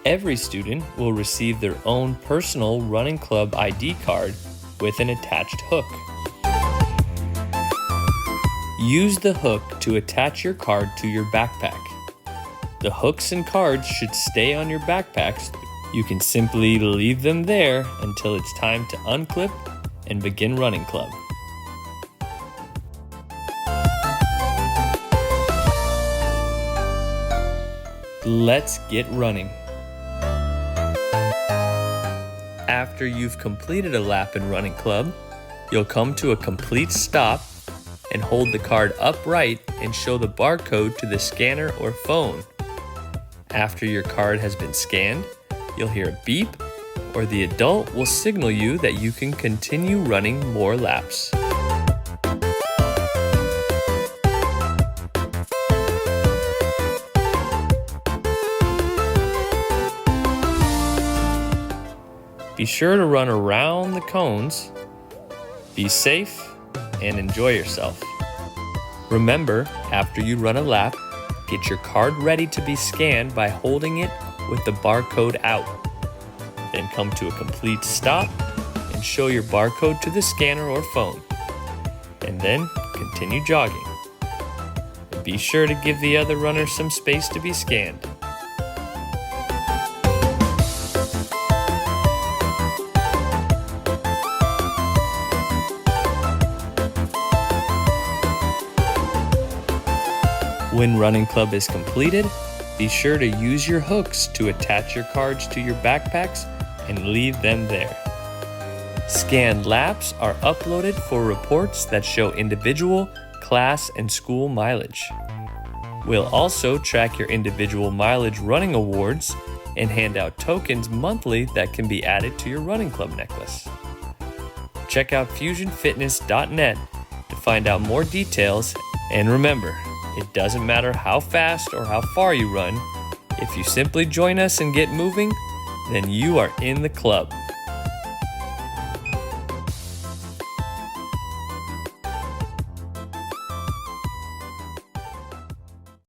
Every student will receive their own personal running club ID card with an attached hook. Use the hook to attach your card to your backpack. The hooks and cards should stay on your backpacks. You can simply leave them there until it's time to unclip and begin running club. Let's get running. After you've completed a lap in running club, you'll come to a complete stop and hold the card upright and show the barcode to the scanner or phone. After your card has been scanned, you'll hear a beep, or the adult will signal you that you can continue running more laps. Be sure to run around the cones, be safe, and enjoy yourself. Remember, after you run a lap, get your card ready to be scanned by holding it with the barcode out. Then come to a complete stop and show your barcode to the scanner or phone. And then continue jogging. And be sure to give the other runners some space to be scanned. When running club is completed, be sure to use your hooks to attach your cards to your backpacks and leave them there. Scanned laps are uploaded for reports that show individual, class, and school mileage. We'll also track your individual mileage running awards and hand out tokens monthly that can be added to your running club necklace. Check out fusionfitness.net to find out more details, and remember, it doesn't matter how fast or how far you run. If you simply join us and get moving, then you are in the club.